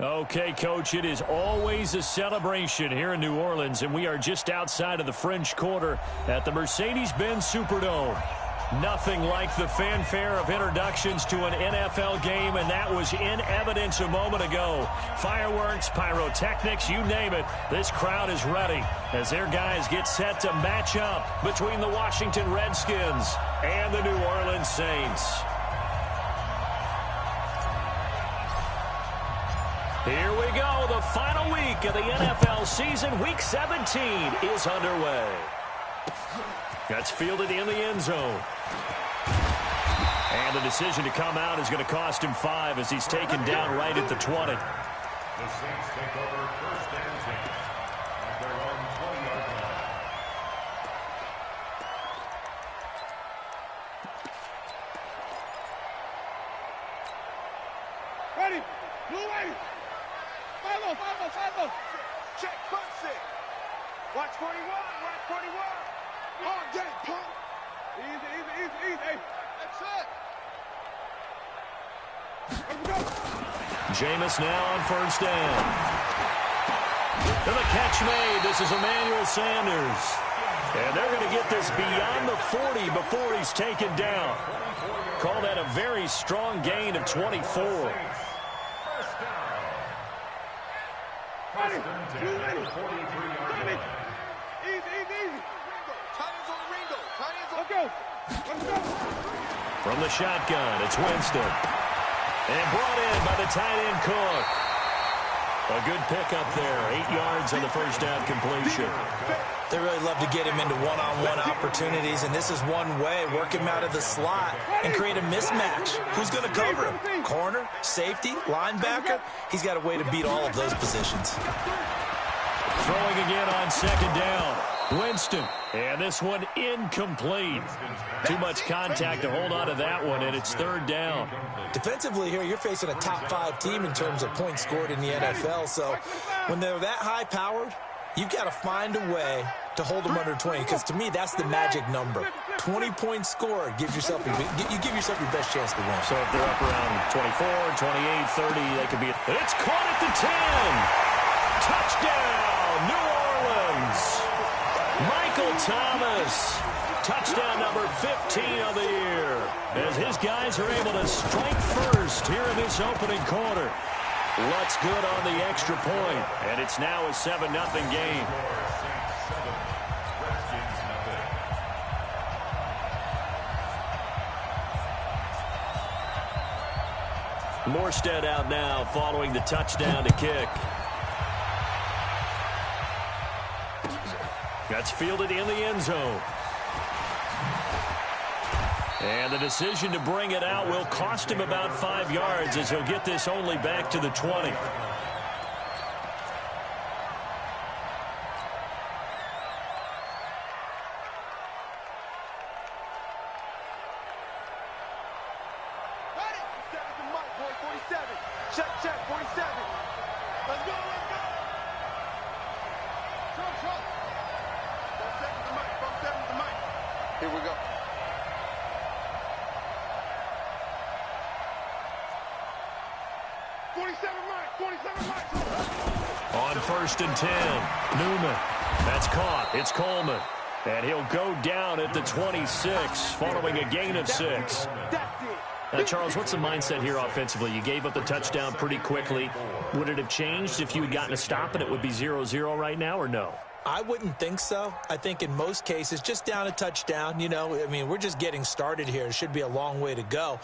Okay, Coach, it is always a celebration here in New Orleans, and we are just outside of the French Quarter at the Mercedes-Benz Superdome. Nothing like the fanfare of introductions to an NFL game, and that was in evidence a moment ago. Fireworks, pyrotechnics, you name it. This crowd is ready as their guys get set to match up between the Washington Redskins and the New Orleans Saints. Here we go. The final week of the NFL season. Week 17 is underway. That's fielded in the end zone. And the decision to come out is going to cost him 5 as he's taken down right at the 20. The Saints take over first and 10 at their own 20-yard line. Ready. Blue wave. Follow. Check, punch it. Watch 41, watch 41. Oh, get it, pump. Easy. That's it. Let's go. Jameis now on first down. And the catch made. This is Emmanuel Sanders. And they're going to get this beyond the 40 before he's taken down. Call that a very strong gain of 24. Ready. Blue ready. 43 yards. Easy. Titans on Ringo. Let's go. From the shotgun, it's Winston. And brought in by the tight end Cook. A good pickup there. 8 yards on the first down completion. They really love to get him into one-on-one opportunities, and this is one way. Work him out of the slot and create a mismatch. Who's going to cover him? Corner, safety, linebacker? He's got a way to beat all of those positions. Throwing again on second down. Winston. And this one incomplete. Too much contact to hold on to that one, and it's third down. Defensively here, you're facing a top-5 team in terms of points scored in the NFL, so when they're that high-powered, you've got to find a way to hold them under 20, because to me, that's the magic number. 20 points scored, you give yourself your best chance to win. So if they're up around 24, 28, 30, they could be... It's caught at the 10! Touchdown, New Orleans! Michael Thomas, touchdown number 15 of the year, as his guys are able to strike first here in this opening quarter. Looks good on the extra point, and it's now a 7-0 game. Morstead out now following the touchdown to kick. That's fielded in the end zone. And the decision to bring it out will cost him about 5 yards as he'll get this only back to the 20. Check, 47. Let's go. Here we go. On first and 10, Newman. That's caught. It's Coleman. And he'll go down at the 26 following a gain of 6. Now, Charles, what's the mindset here offensively? You gave up the touchdown pretty quickly. Would it have changed if you had gotten a stop and it would be 0-0 right now, or no? I wouldn't think so. I think in most cases, just down a touchdown, we're just getting started here. It should be a long way to go.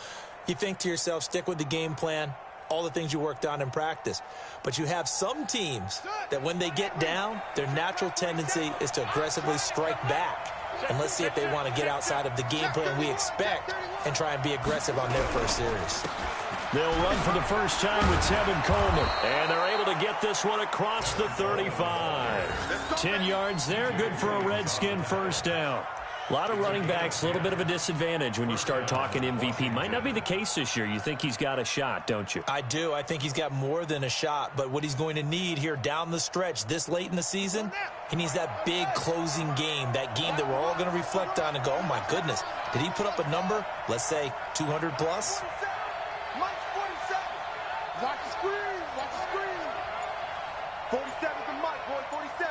You think to yourself, stick with the game plan, all the things you worked on in practice. But you have some teams that when they get down, their natural tendency is to aggressively strike back. And let's see if they want to get outside of the game plan we expect and try and be aggressive on their first series. They'll run for the first time with Tevin Coleman. And they're able to get this one across the 35. 10 yards there, good for a Redskin first down. A lot of running backs, a little bit of a disadvantage when you start talking MVP. Might not be the case this year. You think he's got a shot, don't you? I do. I think he's got more than a shot. But what he's going to need here down the stretch this late in the season, he needs that big closing game, that game that we're all going to reflect on and go, oh, my goodness, did he put up a number, let's say 200 plus? Watch the screen. 47's the mic, boy. 47.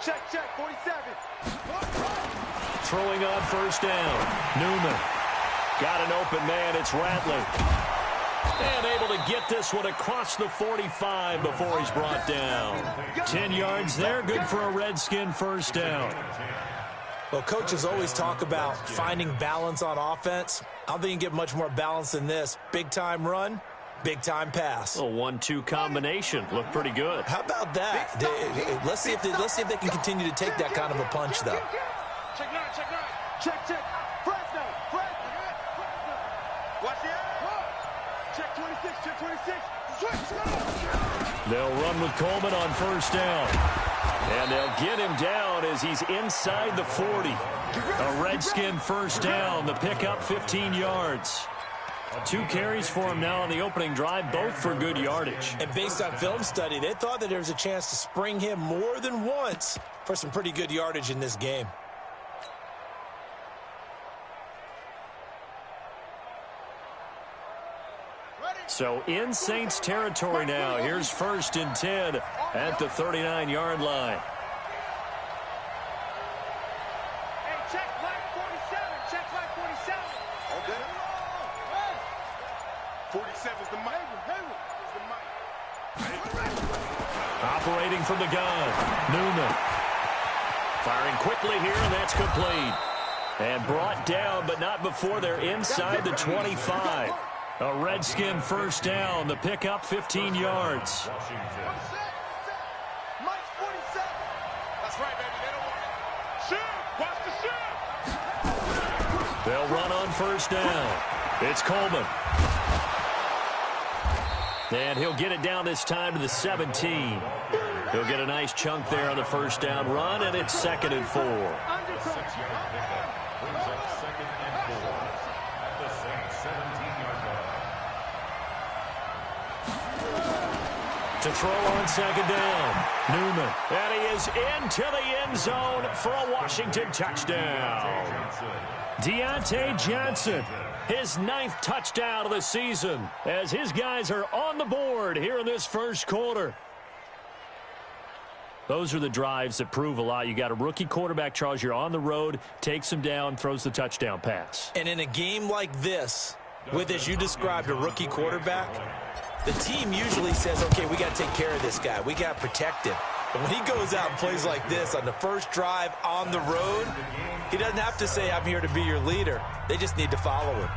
Check, 47. Throwing on first down. Newman. Got an open man. It's Ratley. And able to get this one across the 45 before he's brought down. 10 yards there. Good for a Redskin first down. Well, coaches always talk about finding balance on offense. I don't think you can get much more balance than this. Big-time run, big-time pass. A 1-2 combination. Looked pretty good. How about that? Let's see if they can continue to take that kind of a punch, though. Check 9, check 9. Check. Fresno. Watch the check 26, check 26. Switch. They'll run with Coleman on first down. And they'll get him down as he's inside the 40. A Redskin first down. The pickup 15 yards. 2 carries for him now on the opening drive, both for good yardage. And based on film study, they thought that there was a chance to spring him more than once for some pretty good yardage in this game. So in Saints territory now. Here's 1st and 10 at the 39-yard line. Hey, check line 47. Check line 47. Okay. 47's the mic. Operating from the gun. Newman. Firing quickly here, and that's complete. And brought down, but not before they're inside the 25. A Redskin first down. The pickup 15 yards. Mike's 47. That's right, baby. They don't want it. Shoot. Watch the shoot. They'll run on first down. It's Coleman. And he'll get it down this time to the 17. He'll get a nice chunk there on the first down run, and it's 2nd and 4. 6-yard pickup brings up 2nd and 4 at the Saints 17-yard line. To throw on 2nd down. Newman. And he is into the end zone for a Washington touchdown. Deontay Johnson. His 9th touchdown of the season as his guys are on the board here in this first quarter. Those are the drives that prove a lot. You got a rookie quarterback, Charles. You're on the road, takes him down, throws the touchdown pass. And in a game like this, with, as you described, a rookie quarterback, the team usually says, okay, we got to take care of this guy. We got to protect him. But when he goes out and plays like this on the first drive on the road, he doesn't have to say, I'm here to be your leader. They just need to follow him.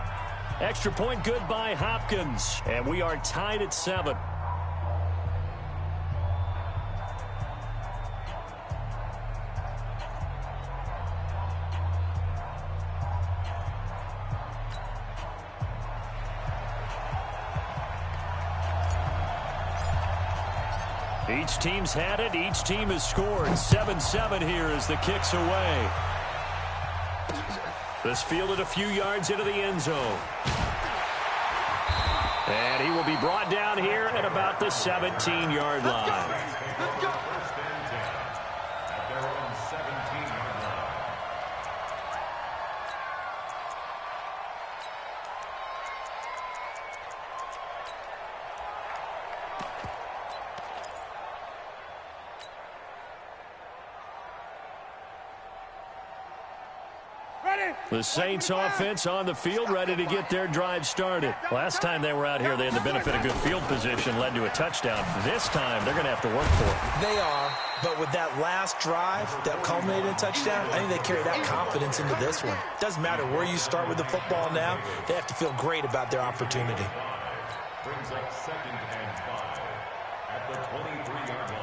Extra point good by Hopkins. And we are tied at 7. Each team's had it. Each team has scored. 7-7 here as the kick's away. This fielded a few yards into the end zone. And he will be brought down here at about the 17-yard line. Let's go. 1st and 10 at their own 17-yard line. The Saints offense on the field, ready to get their drive started. Last time they were out here, they had the benefit of good field position, led to a touchdown. This time, they're going to have to work for it. They are, but with that last drive that culminated in a touchdown, I think they carry that confidence into this one. Doesn't matter where you start with the football now, they have to feel great about their opportunity. Brings up 2nd and 5 at the 23-yard line.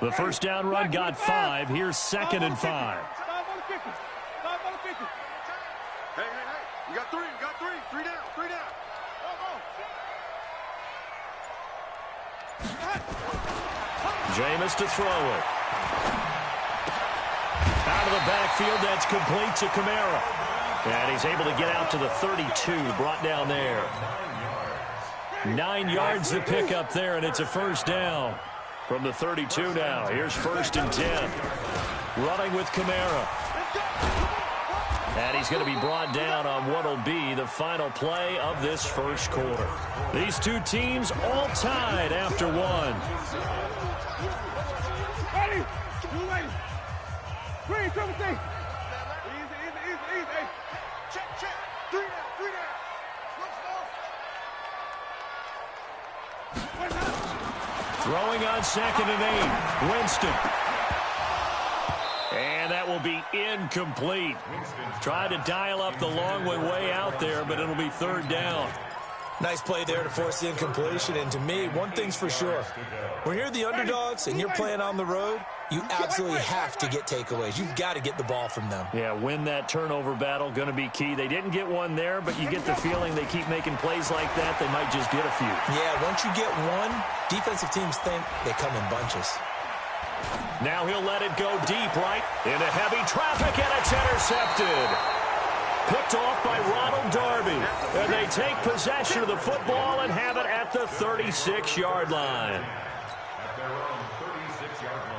The first down run got 5. Here's 2nd and 5. 5 on the 50. 5 on the 50. Hey. You got 3. 3 down. Jameis to throw it. Out of the backfield, that's complete to Kamara. And he's able to get out to the 32, brought down there. 9 yards to pick up there, and it's a first down. From the 32 now, here's 1st and 10. Running with Kamara. And he's going to be brought down on what will be the final play of this first quarter. These two teams all tied after one. Ready? You ready? Green, triple C. Easy. Hey. Check. 3 down. Throwing on 2nd and 8. Winston. And that will be incomplete. Tried to dial up the long way out there, but it'll be 3rd down. Nice play there to force the incompletion. And to me, one thing's for sure. When you're the underdogs and you're playing on the road, you absolutely have to get takeaways. You've got to get the ball from them. Yeah, win that turnover battle, going to be key. They didn't get one there, but you get the feeling they keep making plays like that, they might just get a few. Yeah, once you get one, defensive teams think they come in bunches. Now he'll let it go deep right into heavy traffic, and it's intercepted. Picked off by Ronald Darby. And they take possession of the football and have it at the 36-yard line. At their own 36-yard line.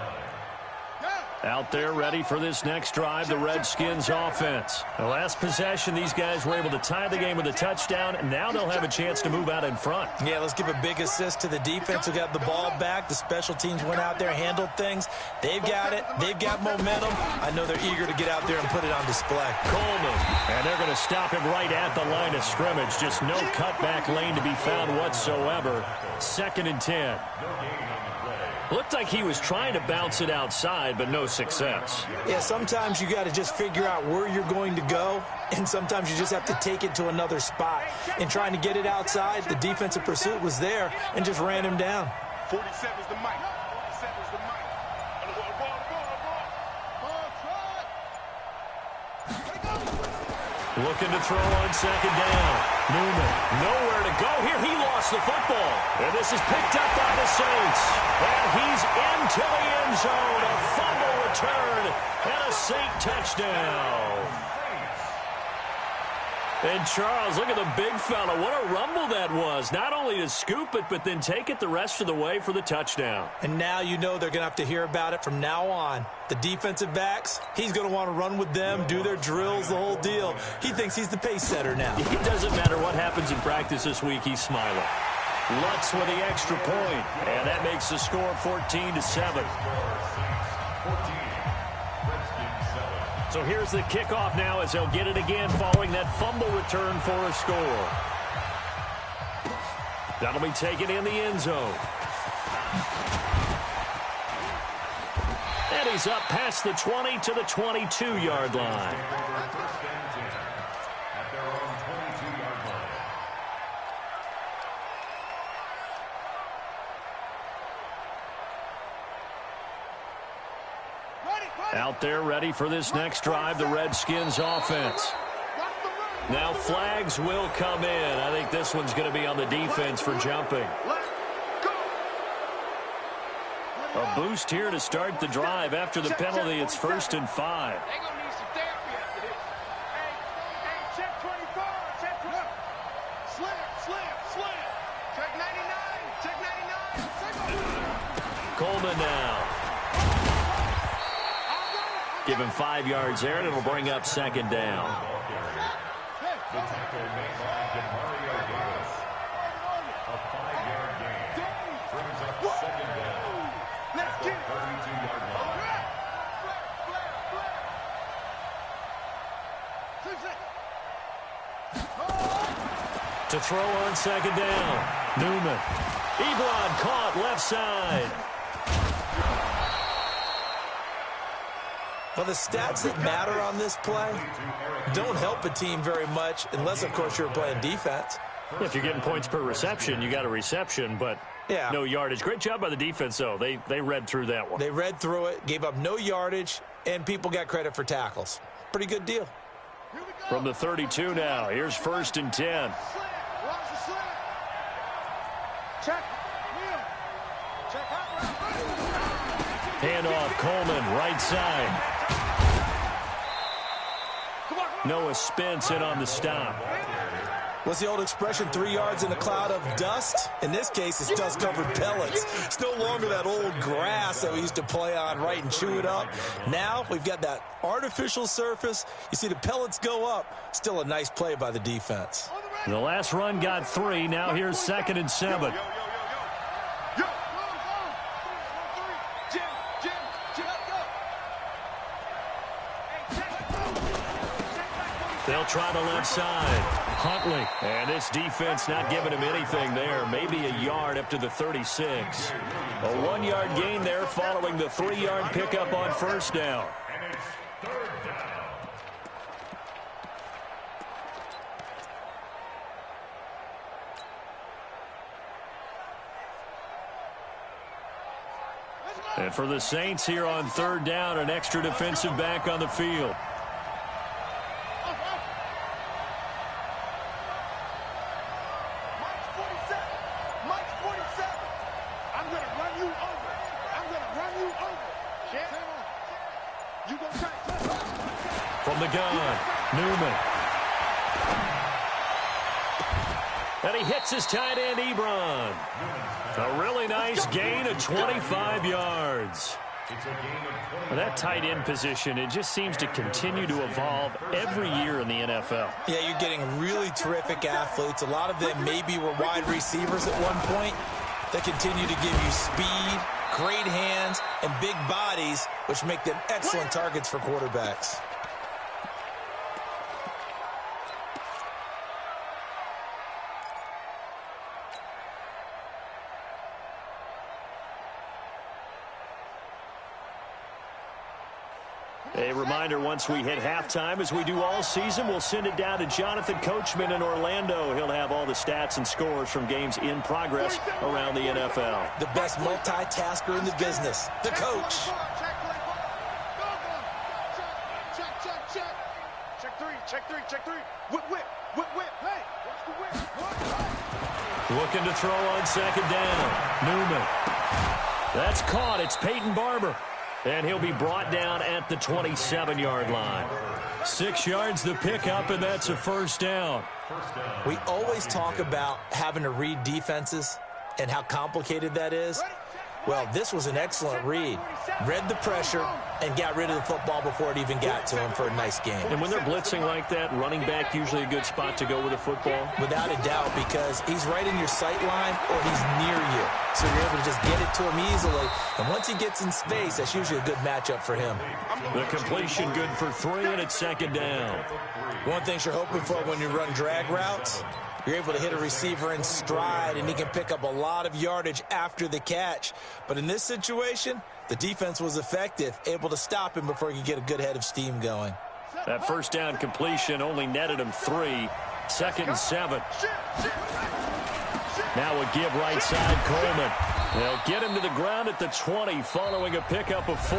Out there ready for this next drive, the Redskins offense. The last possession, these guys were able to tie the game with a touchdown, and now they'll have a chance to move out in front. Yeah, let's give a big assist to the defense who got the ball back. The special teams went out there, handled things. They've got it. They've got momentum. I know they're eager to get out there and put it on display. Coleman, and they're going to stop him right at the line of scrimmage. Just no cutback lane to be found whatsoever. 2nd and 10. Looked like he was trying to bounce it outside, but no success. Yeah, sometimes you got to just figure out where you're going to go, and sometimes you just have to take it to another spot. And trying to get it outside, the defensive pursuit was there and just ran him down. 47's the mic. 47's the mic. Looking to throw on 2nd down. Newman, nowhere to go here. He lost the football. And this is picked up by the Saints. And he's into the end zone. A fumble return and a Saint touchdown. And Charles, look at the big fella. What a rumble that was. Not only to scoop it, but then take it the rest of the way for the touchdown. And now you know they're going to have to hear about it from now on. The defensive backs, he's going to want to run with them, do their drills, the whole deal. He thinks he's the pace setter now. It doesn't matter what happens in practice this week, he's smiling. Lutz with the extra point, and that makes the score 14-7. So here's the kickoff now as they'll get it again following that fumble return for a score. That'll be taken in the end zone. And he's up past the 20 to the 22-yard line. At their own 22-yard line. Out there ready for this next drive, the Redskins offense. Now flags will come in. I think this one's going to be on the defense for jumping. A boost here to start the drive. After the penalty, it's 1st and 5. They're going to need some therapy after this. Hey, check 24. Check 12. Slim. Check 99. Coleman now. Give him 5 yards there, and it'll bring up 2nd down. The tackle made by Mario Davis. A 5-yard gain. Brings up 2nd down. Let's get it. 32-yard line. To throw on 2nd down. Newman. Ebron caught left side. Well, the stats that matter on this play don't help a team very much unless, of course, you're playing defense. If you're getting points per reception, you got a reception, but yeah, no yardage. Great job by the defense, though. They read through that one. They read through it, gave up no yardage, and people got credit for tackles. Pretty good deal. From the 32 now, here's 1st and 10. Handoff, Coleman, right side. Noah Spence in on the stop. What's the old expression, 3 yards in a cloud of dust? In this case, it's dust-covered pellets. It's no longer that old grass that we used to play on, right, and chew it up. Now we've got that artificial surface. You see the pellets go up. Still a nice play by the defense. The last run got 3. Now here's 2nd and 7. They'll try the left side. Huntley. And this defense not giving him anything there. Maybe a yard up to the 36. A 1-yard gain there following the 3-yard pickup on first down. And it's 3rd down. And for the Saints here on 3rd down, an extra defensive back on the field. From the gun, Newman. And he hits his tight end, Ebron. A really nice gain of 25 yards. And that tight end position, it just seems to continue to evolve every year in the NFL. Yeah, you're getting really terrific athletes. A lot of them maybe were wide receivers at one point. They continue to give you speed, great hands, and big bodies, which make them excellent targets for quarterbacks. A reminder, once we hit halftime, as we do all season, we'll send it down to Jonathan Coachman in Orlando. He'll have all the stats and scores from games in progress around the NFL. The best multitasker in the business, the coach. Check three. Whip. Hey, watch the whip. Looking to throw on 2nd down. Newman. That's caught. It's Peyton Barber. And he'll be brought down at the 27-yard line. 6 yards the pickup, and that's a 1st down. We always talk about having to read defenses and how complicated that is. Well, this was an excellent read. Read the pressure and got rid of the football before it even got to him for a nice game. And when they're blitzing like that, running back usually a good spot to go with a football? Without a doubt, because he's right in your sight line or he's near you. So you're able to just get it to him easily. And once he gets in space, that's usually a good matchup for him. The completion good for 3, and it's 2nd down. One thing you're hoping for when you run drag routes, you're able to hit a receiver in stride, and he can pick up a lot of yardage after the catch. But in this situation, the defense was effective, able to stop him before he could get a good head of steam going. That 1st down completion only netted him 3. 2nd and 7. Now a give right side, Coleman. They'll get him to the ground at the 20 following a pickup of 4.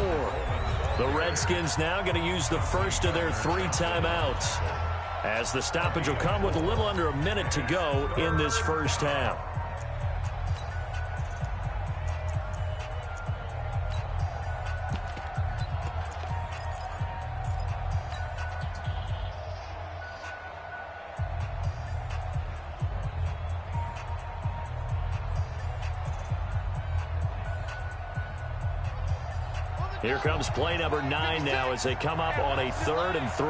The Redskins now going to use the first of their 3 timeouts, as the stoppage will come with a little under a minute to go in this first half. Here comes play number 9 now as they come up on a 3rd and 3.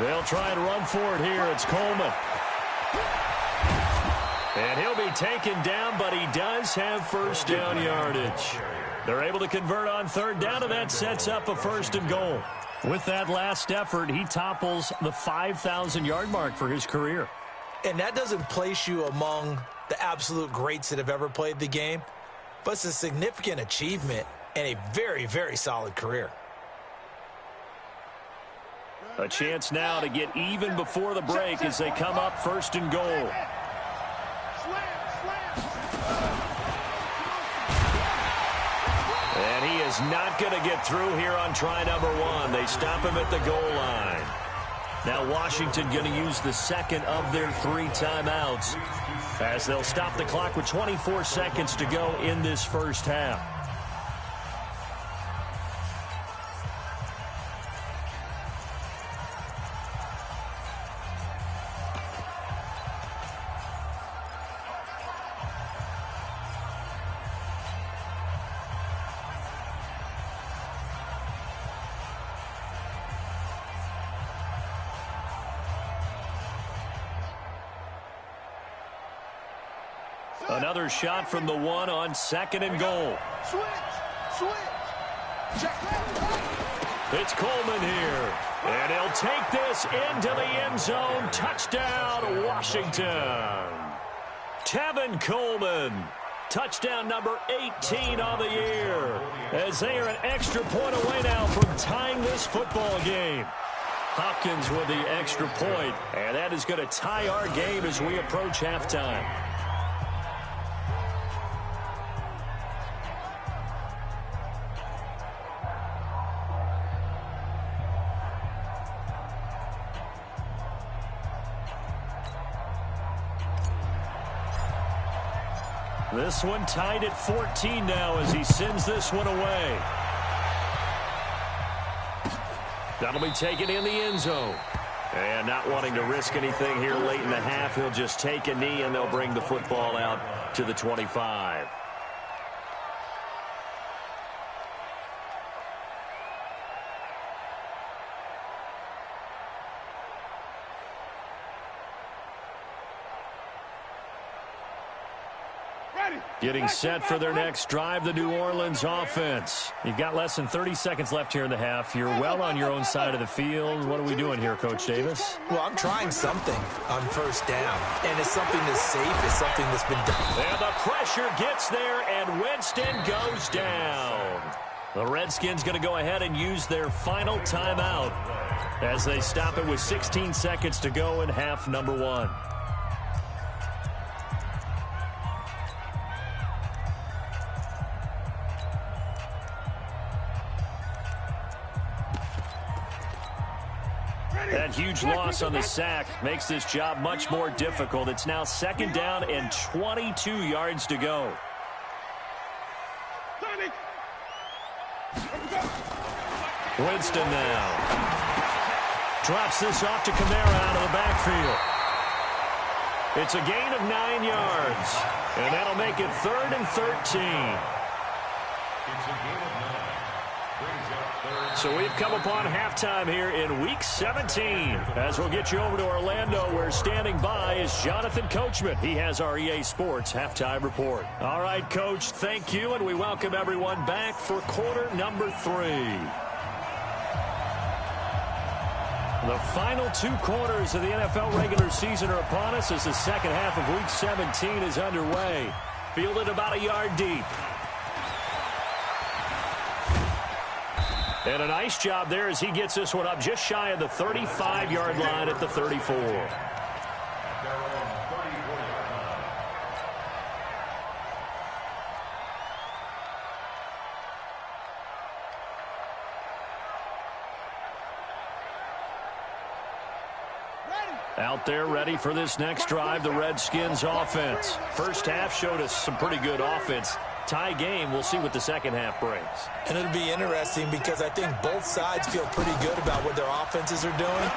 They'll try and run for it here. It's Coleman. And he'll be taken down, but he does have 1st down yardage. They're able to convert on 3rd down, and that sets up a 1st and goal. With that last effort, he topples the 5,000-yard mark for his career. And that doesn't place you among the absolute greats that have ever played the game, but it's a significant achievement and a very, very solid career. A chance now to get even before the break as they come up 1st and goal. And he is not going to get through here on try number 1. They stop him at the goal line. Now Washington going to use the 2nd of their 3 timeouts, as they'll stop the clock with 24 seconds to go in this first half. Another shot from the one on 2nd and goal. Switch. It's Coleman here. And he'll take this into the end zone. Touchdown, Washington. Tevin Coleman. Touchdown number 18 on the year. As they are an extra point away now from tying this football game. Hopkins with the extra point. And that is going to tie our game as we approach halftime. This one tied at 14 now as he sends this one away. That'll be taken in the end zone. And not wanting to risk anything here late in the half, he'll just take a knee and they'll bring the football out to the 25. Getting set for their next drive, the New Orleans offense. You've got less than 30 seconds left here in the half. You're well on your own side of the field. What are we doing here, Coach Davis? Well, I'm trying something on first down, and it's something that's safe. It's something that's been done. And the pressure gets there, and Winston goes down. The Redskins going to go ahead and use their final timeout as they stop it with 16 seconds to go in half number 1. That huge loss on the sack makes this job much more difficult. It's now 2nd down and 22 yards to go. Winston now. Drops this off to Kamara out of the backfield. It's a gain of 9 yards. And that'll make it 3rd and 13. It's a gain of 9. So we've come upon halftime here in Week 17. As we'll get you over to Orlando, where standing by is Jonathan Coachman. He has our EA Sports halftime report. All right, Coach, thank you, and we welcome everyone back for quarter number 3. The final 2 quarters of the NFL regular season are upon us as the second half of Week 17 is underway. Fielded about a yard deep. And a nice job there as he gets this one up just shy of the 35-yard line at the 34. Out there ready for this next drive, the Redskins offense. First half showed us some pretty good offense. Tie game, we'll see what the second half brings. And it'll be interesting because I think both sides feel pretty good about what their offenses are doing.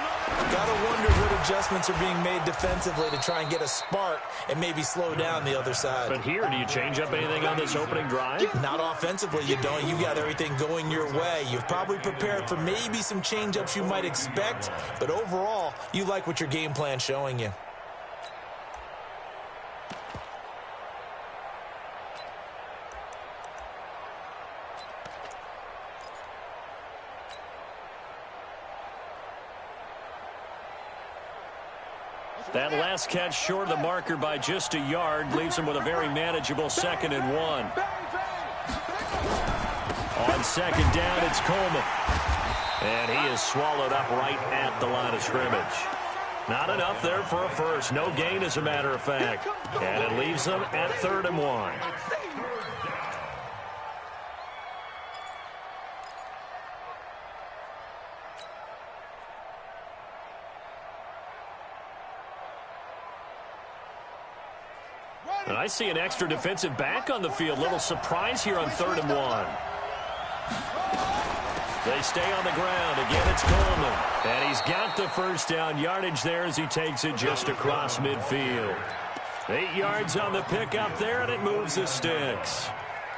Got to wonder what adjustments are being made defensively to try and get a spark and maybe slow down the other side. But here, do you change up anything on this opening drive? Not offensively, you don't. You got everything going your way. You've probably prepared for maybe some change-ups you might expect, but overall, you like what your game plan's showing you. That last catch short of the marker by just a yard leaves him with a very manageable 2nd and 1. On 2nd down, it's Coleman. And he is swallowed up right at the line of scrimmage. Not enough there for a first. No gain, as a matter of fact. And it leaves them at 3rd and 1. And I see an extra defensive back on the field. Little surprise here on 3rd and 1. They stay on the ground. Again, it's Coleman. And he's got the first down yardage there as he takes it just across midfield. 8 yards on the pickup there, and it moves the sticks.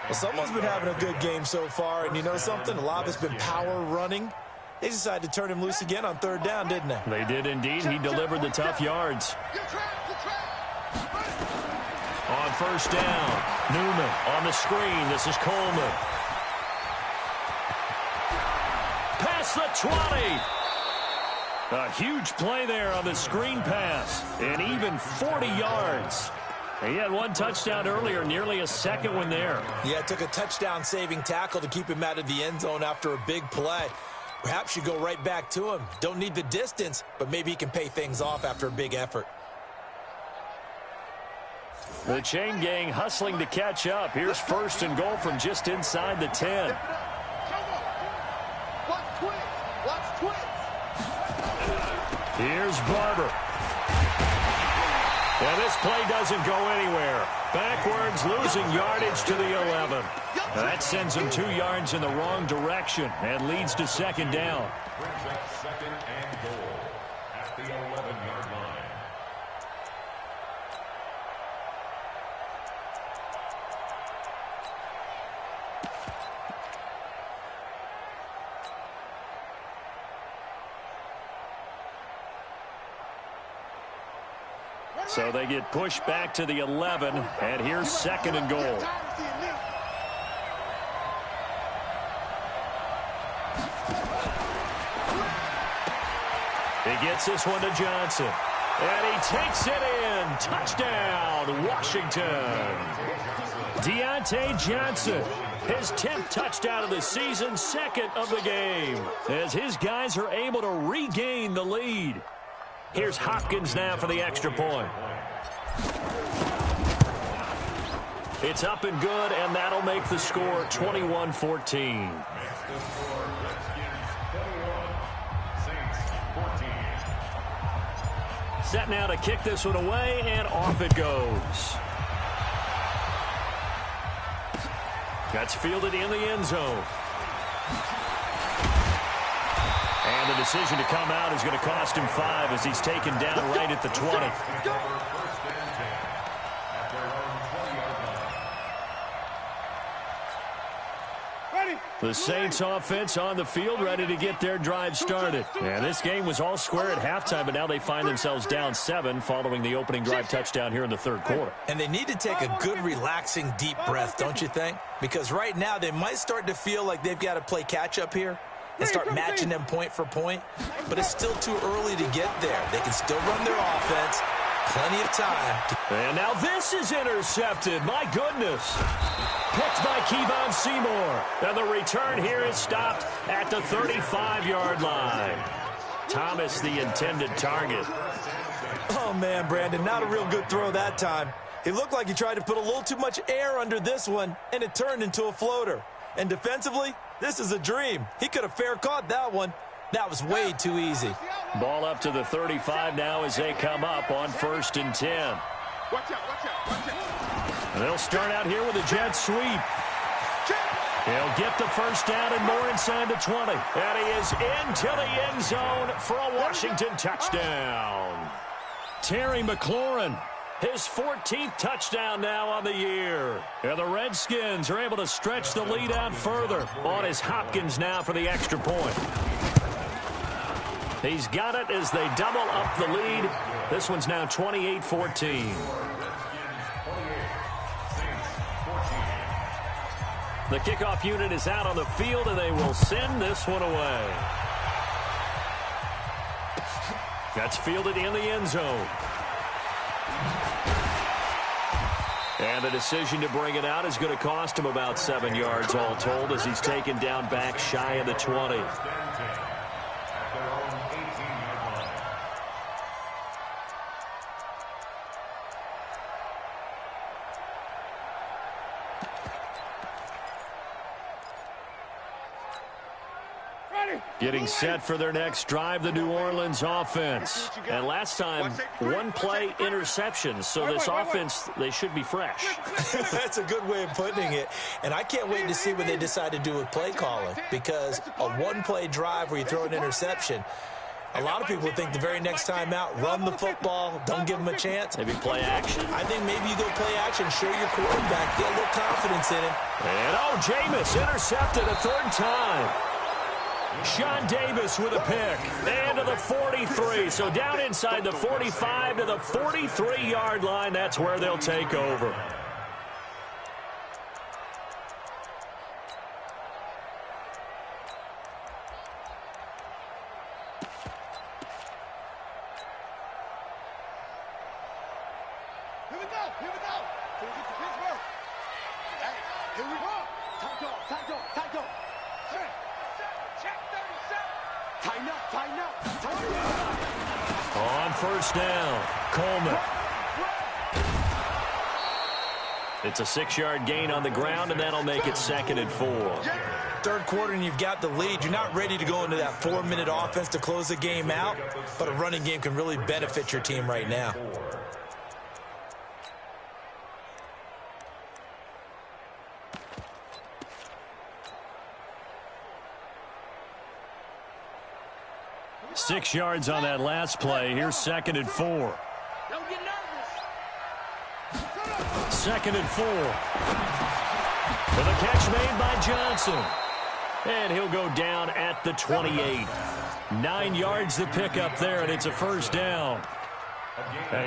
Well, someone's been having a good game so far, and you know something? A lot of it's been power running. They decided to turn him loose again on 3rd down, didn't they? They did indeed. He delivered the tough yards. On first down. Newman on the screen. This is Coleman. Past the 20. A huge play there on the screen pass. And even 40 yards. He had one touchdown earlier, nearly a second one there. Yeah, it took a touchdown-saving tackle to keep him out of the end zone after a big play. Perhaps you go right back to him. Don't need the distance, but maybe he can pay things off after a big effort. The chain gang hustling to catch up. Here's first and goal from just inside the 10. Here's Barber. And this play doesn't go anywhere. Backwards, losing yardage to the 11. That sends him 2 yards in the wrong direction and leads to second down. Brings up second and goal at the 11-yard line. So they get pushed back to the 11, and here's second and goal. He gets this one to Johnson, and he takes it in. Touchdown, Washington. Deontay Johnson, his 10th touchdown of the season, second of the game, as his guys are able to regain the lead. Here's Hopkins now for the extra point. It's up and good, and that'll make the score 21-14. Set now to kick this one away, and off it goes. That's fielded in the end zone. And the decision to come out is going to cost him 5 as he's taken down right at the 20. The Saints offense on the field, ready to get their drive started. And this game was all square at halftime, but now they find themselves down 7 following the opening drive touchdown here in the third quarter. And they need to take a good, relaxing, deep breath, don't you think? Because right now they might start to feel like they've got to play catch-up here and start matching them point for point. But it's still too early to get there. They can still run their offense. Plenty of time. And now this is intercepted. My goodness. Picked by Kevon Seymour. And the return here is stopped at the 35-yard line. Thomas, the intended target. Oh, man, Brandon, not a real good throw that time. It looked like he tried to put a little too much air under this one, and it turned into a floater. And defensively, this is a dream. He could have fair caught that one. That was way too easy. Ball up to the 35 now as they come up on 1st and 10. Watch out, watch out, watch out. And they'll start out here with a jet sweep. He'll get the first down and more inside the 20. And he is into the end zone for a Washington touchdown. Terry McLaurin, his 14th touchdown now on the year. And the Redskins are able to stretch the lead out further. On is Hopkins now for the extra point. He's got it as they double up the lead. This one's now 28-14. The kickoff unit is out on the field, and they will send this one away. That's fielded in the end zone. And the decision to bring it out is going to cost him about 7 yards all told as he's taken down back shy of the 20. Getting set for their next drive, the New Orleans offense. And last time, one play interception. So this offense, they should be fresh. That's a good way of putting it. And I can't wait to see what they decide to do with play calling. Because a one-play drive where you throw an interception, a lot of people think the very next time out, run the football, don't give them a chance. Maybe play action? I think maybe you go play action, show your quarterback, get a little confidence in him. And Jameis intercepted a 3rd time. Sean Davis with a pick. And to the 43. So down inside the 45 to the 43-yard line. That's where they'll take over. Here we go. Till we get to Pittsburgh. Hey, here we go. Tight dog, tight dog, tight dog. Check 37. Tighten up, tighten up, tighten up. On first down, Coleman. It's a 6-yard gain on the ground, and that'll make it 2nd and 4. Third quarter, and you've got the lead. You're not ready to go into that 4-minute offense to close the game out, but a running game can really benefit your team right now. Six yards on that last play. Here's 2nd and 4. Don't get nervous. 2nd and 4. With a catch made by Johnson. And he'll go down at the 28. 9 yards to pick up there, and it's a first down.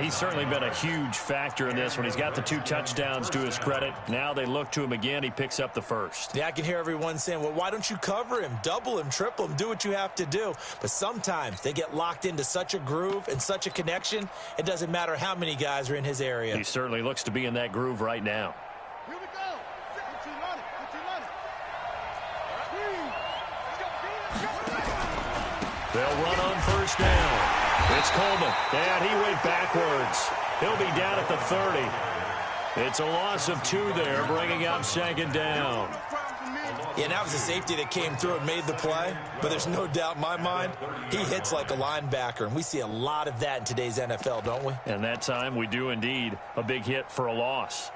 He's certainly been a huge factor in this one. He's got the 2 touchdowns to his credit. Now they look to him again. He picks up the first. Yeah, I can hear everyone saying, well, why don't you cover him, double him, triple him, do what you have to do. But sometimes they get locked into such a groove and such a connection, it doesn't matter how many guys are in his area. He certainly looks to be in that groove right now. Here we go. Put your on it. Put your on it. They'll run on first down. It's Coleman, and he went backwards. He'll be down at the 30. It's a loss of 2 there, bringing up 2nd down. Yeah, and that was a safety that came through and made the play, but there's no doubt in my mind, he hits like a linebacker, and we see a lot of that in today's NFL, don't we? And that time we do indeed. A big hit for a loss.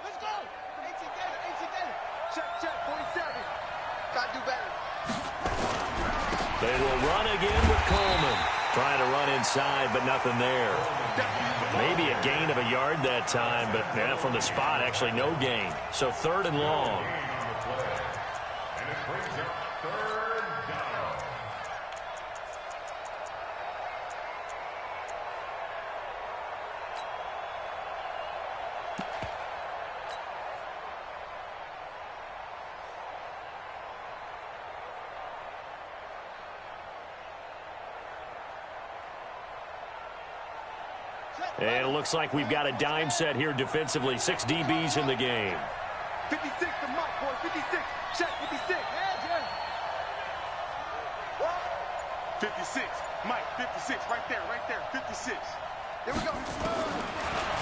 Let's go. 18 together. Check, 47. Gotta do better. They will run again with Coleman. Trying to run inside, but nothing there. Maybe a gain of a yard that time, but yeah, from the spot, actually no gain. So 3rd and long. And it brings up 3rd down. And it looks like we've got a dime set here defensively. 6 DBs in the game. 56 to Mike, boy. 56. Check 56. 56. Mike, 56. Right there. 56. Here we go.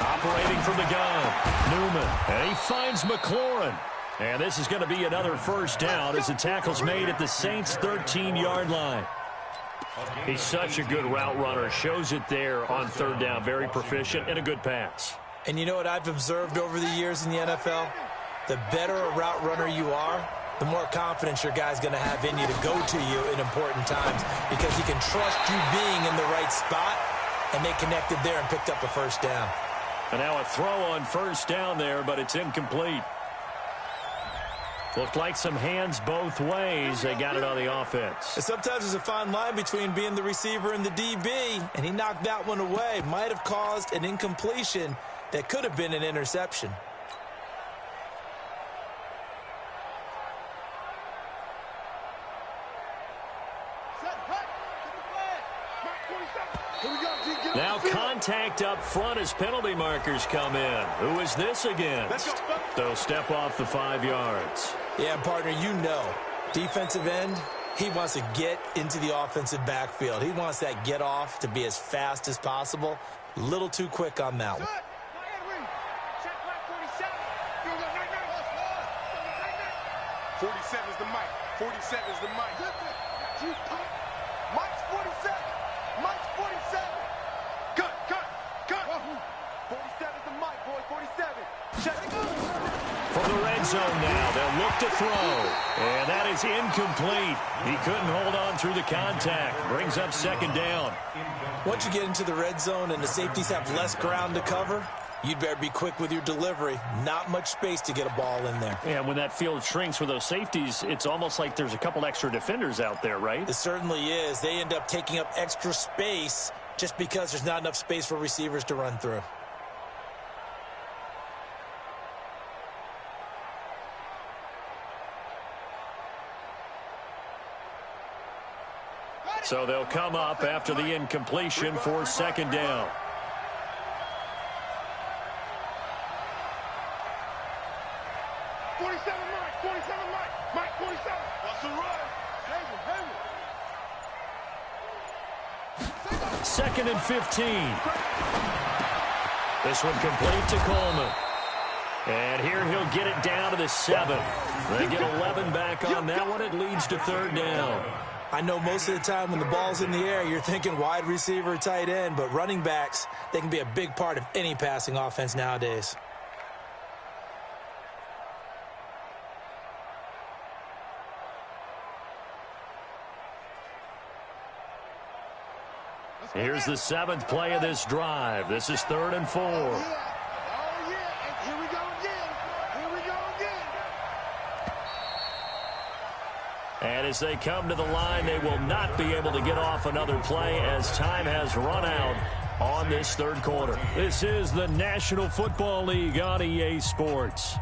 Operating from the gun, Newman. And he finds McLaurin. And this is going to be another first down as the tackle's made at the Saints' 13-yard line. He's such a good route runner. Shows it there on 3rd down. Very proficient and a good pass. And you know what I've observed over the years in the NFL? The better a route runner you are, the more confidence your guy's going to have in you to go to you in important times because he can trust you being in the right spot, and they connected there and picked up a first down. And now a throw on first down there, but it's incomplete. Looked like some hands both ways. They got it on the offense. And sometimes there's a fine line between being the receiver and the DB, and he knocked that one away. Might have caused an incompletion that could have been an interception. Now contact up front as penalty markers come in. Who is this against? They'll step off the 5 yards. Yeah, partner, you know, defensive end, he wants to get into the offensive backfield. He wants that get off to be as fast as possible. A little too quick on that one. 47 is the mic. 47 is the mic. Mike's 47. Mike's 47. Cut. 47 is the mic, boy. 47. Check. From the red zone now, they'll look to throw. And that is incomplete. He couldn't hold on through the contact. Brings up 2nd down. Once you get into the red zone and the safeties have less ground to cover, you'd better be quick with your delivery. Not much space to get a ball in there. And when that field shrinks with those safeties, it's almost like there's a couple extra defenders out there, right? It certainly is. They end up taking up extra space just because there's not enough space for receivers to run through. So they'll come up after the incompletion for second down. Second and 15. This one complete to Coleman. And here he'll get it down to the 7. They get 11 back on that one. It leads to third down. I know most of the time when the ball's in the air, you're thinking wide receiver, tight end, but running backs, they can be a big part of any passing offense nowadays. Here's the 7th play of this drive. This is 3rd and 4. Oh, yeah. Here we go again. Here we go again. And as they come to the line, they will not be able to get off another play as time has run out on this third quarter. This is the National Football League on EA Sports.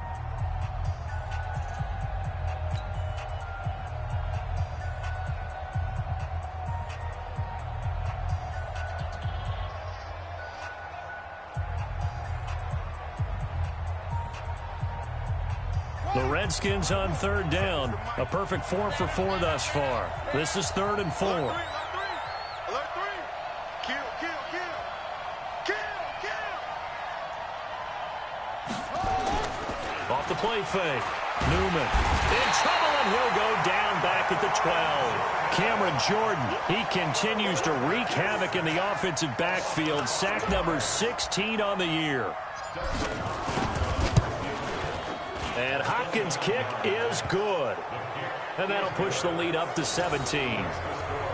The Redskins on third down. A perfect 4 for 4 thus far. This is 3rd and 4. Alert 3. Kill. Off the play fake. Newman in trouble, and he'll go down back at the 12. Cameron Jordan, he continues to wreak havoc in the offensive backfield. Sack number 16 on the year. And Hopkins' kick is good. And that'll push the lead up to 17.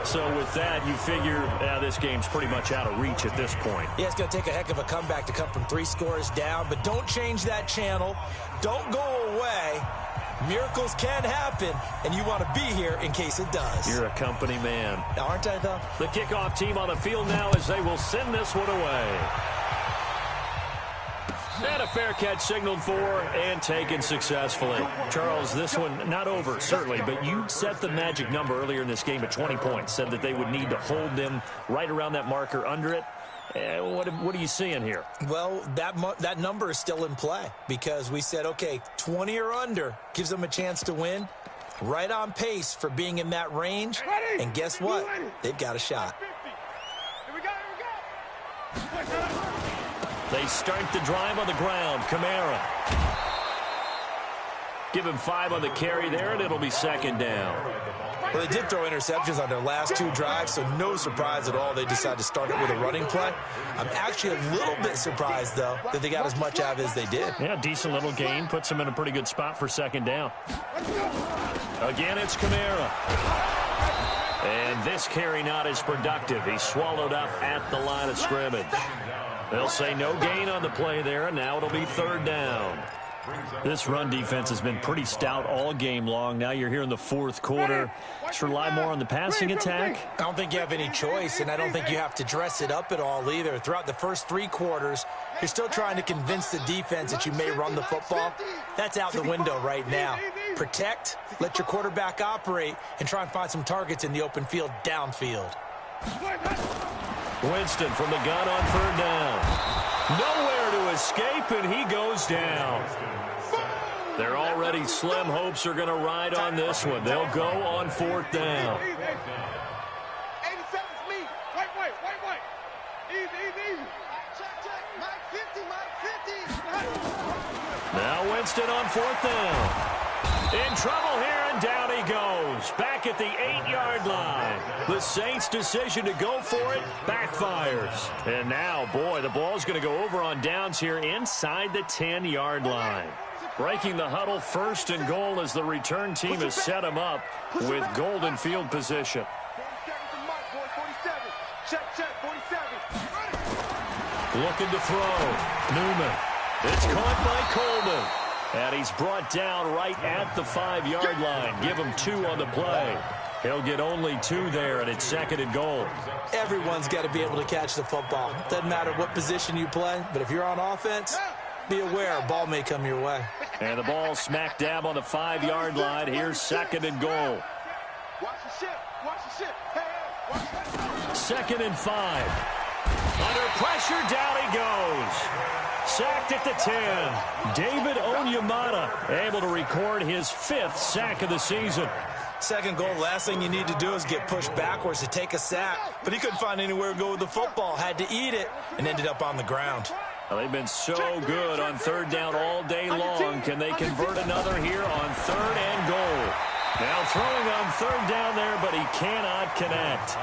So with that, you figure this game's pretty much out of reach at this point. Yeah, it's going to take a heck of a comeback to come from 3 scores down, but don't change that channel. Don't go away. Miracles can happen, and you want to be here in case it does. You're a company man. Aren't I, though? The kickoff team on the field now as they will send this one away. And a fair catch signaled for and taken successfully. Charles, this one not over, certainly, but you set the magic number earlier in this game at 20 points, said that they would need to hold them right around that marker under it. What are you seeing here? Well, that number is still in play because we said, okay, 20 or under gives them a chance to win. Right on pace for being in that range. And guess what? They've got a shot. Here we go. They start the drive on the ground. Kamara. Give him 5 on the carry there, and it'll be second down. Well, they did throw interceptions on their last 2 drives, so no surprise at all they decided to start it with a running play. I'm actually a little bit surprised, though, that they got as much out of it as they did. Yeah, decent little gain. Puts them in a pretty good spot for second down. Again, it's Kamara. And this carry not as productive. He's swallowed up at the line of scrimmage. They'll say no gain on the play there, and now it'll be third down. This run defense has been pretty stout all game long. Now you're here in the fourth quarter. Just rely more on the passing attack. I don't think you have any choice, and I don't think you have to dress it up at all either. Throughout the first 3 quarters, you're still trying to convince the defense that you may run the football. That's out the window right now. Protect, let your quarterback operate, and try and find some targets in the open field downfield. Winston from the gun on third down. Nowhere to escape, and he goes down. Their already slim hopes are going to ride on this one. They'll go on fourth down. 87's me. Wait. Easy. Check. Mike 50. Now Winston on fourth down. In trouble here, and down he goes. Back at the 8-yard line. The Saints' decision to go for it backfires. And now, boy, the ball's going to go over on downs here inside the 10-yard line. Breaking the huddle, first and goal as the return team has set him up with golden field position. 47. Check, 47. Looking to throw. Newman. It's caught by Coleman. And he's brought down right at the 5-yard line. Give him 2 on the play. He'll get only 2 there, and it's second and goal. Everyone's got to be able to catch the football. Doesn't matter what position you play, but if you're on offense, be aware a ball may come your way. And the ball smack dab on the 5-yard line. Here's second and goal. Watch the ship. Hey. 2nd and 5. Under pressure, down he goes. Sacked at the 10. David Onyemata able to record his 5th sack of the season. Second goal, last thing you need to do is get pushed backwards to take a sack. But he couldn't find anywhere to go with the football. Had to eat it and ended up on the ground. Well, they've been so good on 3rd down all day long. Can they convert another here on 3rd and goal? Now throwing on 3rd down there, but he cannot connect.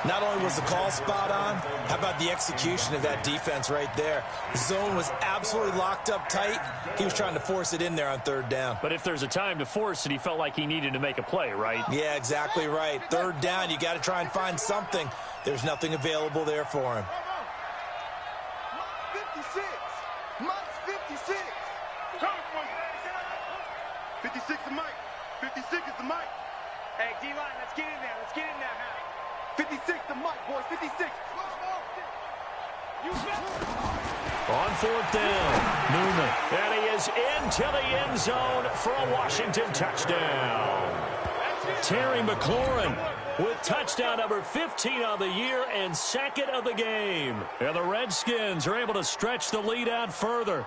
Not only was the call spot on, how about the execution of that defense right there? The zone was absolutely locked up tight. He was trying to force it in there on 3rd down. But if there's a time to force it, he felt like he needed to make a play, right? Yeah, exactly right. 3rd down, you got to try and find something. There's nothing available there for him. 56. Mike's 56. 56 to Mike. 56 is the Mike. Hey, D-line, let's get in there. Let's get in there now. 56 to Mike, boys. 56. On 4th down, Newman. And he is into the end zone for a Washington touchdown. Terry McLaurin with touchdown number 15 on the year and 2nd of the game. And the Redskins are able to stretch the lead out further.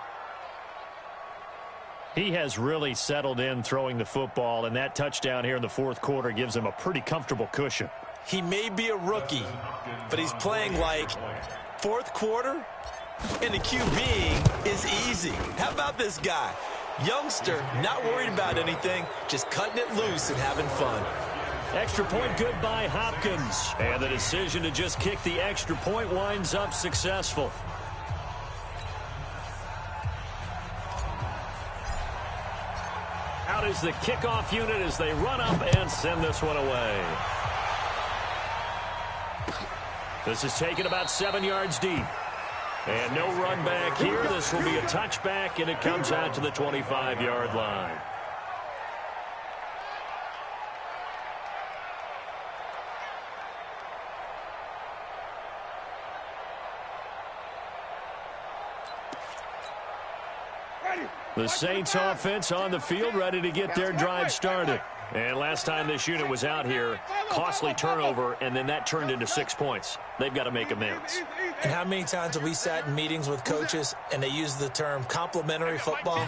He has really settled in throwing the football, and that touchdown here in the 4th quarter gives him a pretty comfortable cushion. He may be a rookie, but he's playing like 4th quarter, and the QBing is easy. How about this guy? Youngster, not worried about anything, just cutting it loose and having fun. Extra point good by Hopkins. And the decision to just kick the extra point winds up successful. Out is the kickoff unit as they run up and send this one away. This is taken about 7 yards deep. And no run back here. This will be a touchback, and it comes out to the 25-yard line. The Saints offense on the field, ready to get their drive started. And last time this unit was out here, costly turnover, and then that turned into 6 points. They've got to make amends. And how many times have we sat in meetings with coaches and they use the term complementary football?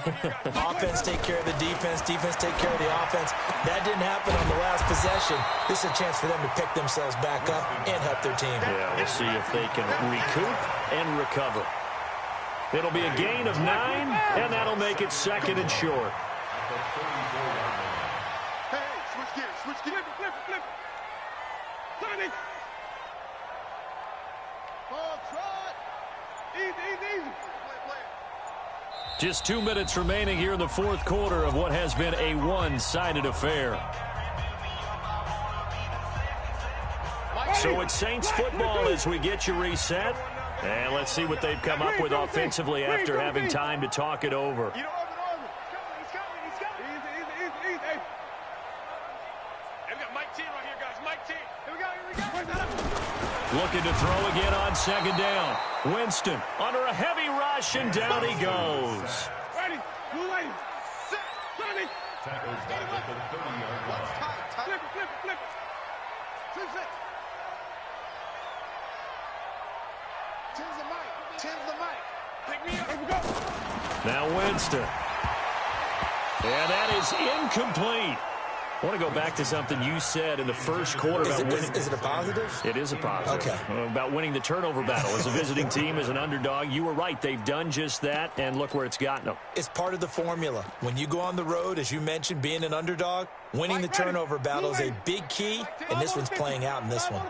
Offense take care of the defense, defense take care of the offense. That didn't happen on the last possession. This is a chance for them to pick themselves back up and help their team. Yeah, we'll see if they can recoup and recover. It'll be a gain of 9, and that'll make it 2nd and short. Hey, switch gears, switch gears. Flip it, flip it. Turn it. Ball trot. Easy, easy. Just 2 minutes remaining here in the 4th quarter of what has been a one-sided affair. So it's Saints football as we get you reset. And let's see what they've come up with offensively after having time to talk it over. He's coming. Easy. Hey, we got Mike 10 right here, guys. Mike 10. Here we go. Looking to throw again on 2nd down. Winston under a heavy rush, and down he goes. Ready. Blue lane. Set. Turn it. Tackles back at the 30-yard line. Flip it. Flip it. 10's the mic. Pick me up. Here we go. Now Winston. And that is incomplete. I want to go back to something you said in the 1st quarter. Is it a positive? It is a positive. Okay. About winning the turnover battle as a visiting team, as an underdog. You were right. They've done just that, and look where it's gotten them. It's part of the formula. When you go on the road, as you mentioned, being an underdog, winning the turnover battle is a big key, and this one's playing out in this one.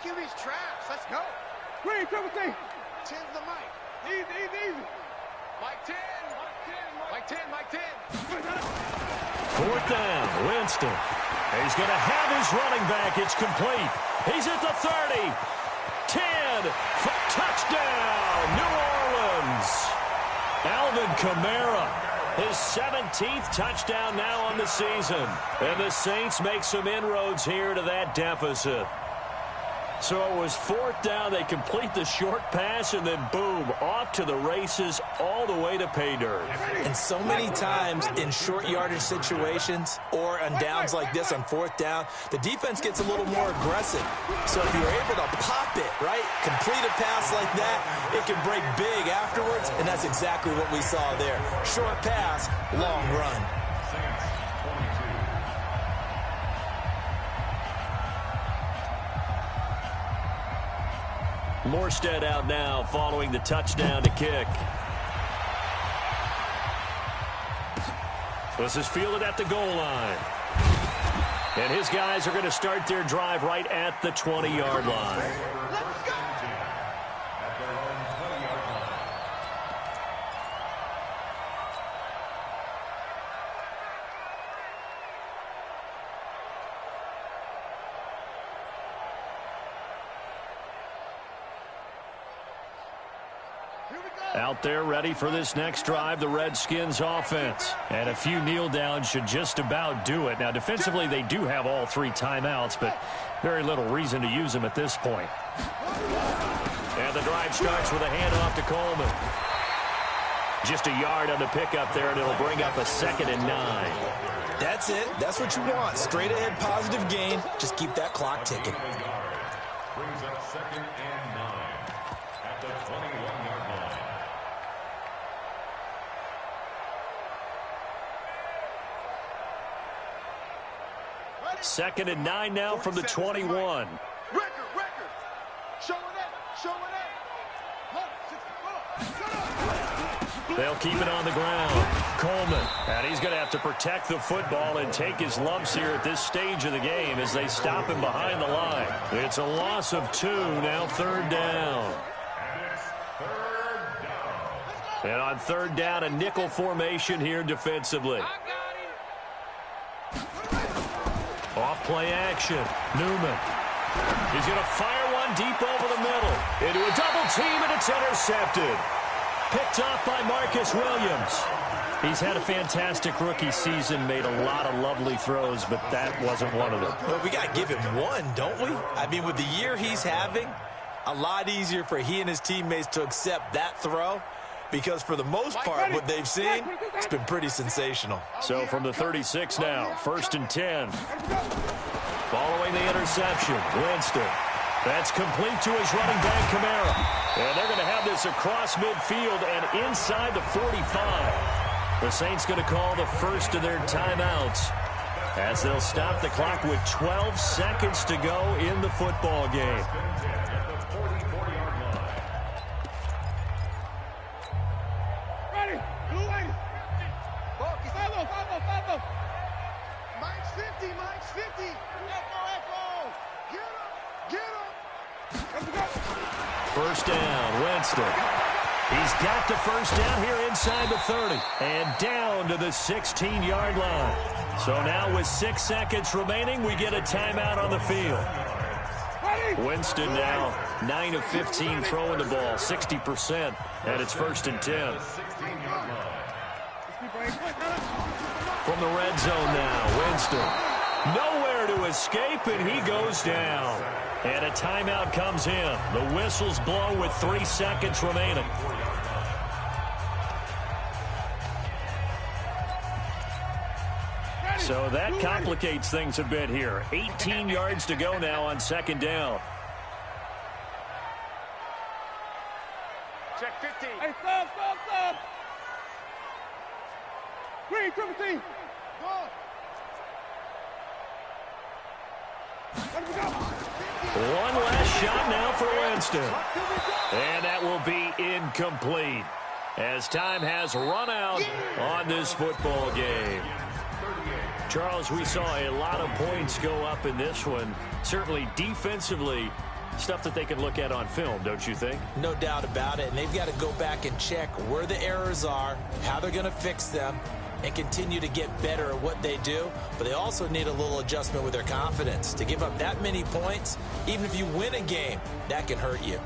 QB's trash. Let's go. Green, triple T. 10's the mic. Easy. Mike 10. Mike 10. 4th down, Winston. He's going to have his running back. It's complete. He's at the 30. 10. Touchdown, New Orleans. Alvin Kamara. His 17th touchdown now on the season. And the Saints make some inroads here to that deficit. So it was 4th down. They complete the short pass, and then boom, off to the races all the way to pay dirt. And so many times in short yardage situations or on downs like this on 4th down, the defense gets a little more aggressive. So if you're able to pop it, right, complete a pass like that, it can break big afterwards, and that's exactly what we saw there. Short pass, long run. Morstead out now following the touchdown to kick. This is fielded at the goal line. And his guys are going to start their drive right at the 20-yard line. Out there ready for this next drive, the Redskins offense. And a few kneel downs should just about do it. Now, defensively, they do have all 3 timeouts, but very little reason to use them at this point. And the drive starts with a handoff to Coleman. Just a yard on the pickup there, and it'll bring up a 2nd and 9. That's it. That's what you want. Straight ahead, positive gain. Just keep that clock ticking. Brings up 2nd and 9 at the 21-yard line. 2nd and 9 now from the 21. Record. Show it up. They'll keep it on the ground. Coleman, and he's going to have to protect the football and take his lumps here at this stage of the game as they stop him behind the line. It's a loss of 2, now 3rd down. And on 3rd down, a nickel formation here defensively. Off play action. Newman. He's going to fire one deep over the middle. Into a double team, and it's intercepted. Picked off by Marcus Williams. He's had a fantastic rookie season, made a lot of lovely throws, but that wasn't one of them. Well, we got to give him one, don't we? I mean, with the year he's having, a lot easier for he and his teammates to accept that throw. Because for the most part, what they've seen, it's been pretty sensational. So from the 36 now, 1st and 10. Following the interception, Winston. That's complete to his running back, Kamara. And they're going to have this across midfield and inside the 45. The Saints going to call the first of their timeouts as they'll stop the clock with 12 seconds to go in the football game. First down, Winston. He's got the first down here inside the 30 and down to the 16-yard line. So now with 6 seconds remaining, we get a timeout on the field. Winston now 9 of 15 throwing the ball, 60%, and it's 1st and 10. From the red zone now, Winston. Nowhere to escape, and he goes down. And a timeout comes in. The whistles blow with 3 seconds remaining. So that complicates things a bit here. 18 yards to go now on 2nd down. Check 15. Hey, stop. Green, triple team. Go. Let me go. One last shot now for Winston. And that will be incomplete as time has run out on this football game. Charles, we saw a lot of points go up in this one. Certainly defensively, stuff that they can look at on film, don't you think? No doubt about it. And they've got to go back and check where the errors are, how they're going to fix them, and continue to get better at what they do. But they also need a little adjustment with their confidence. To give up that many points, even if you win a game, that can hurt you.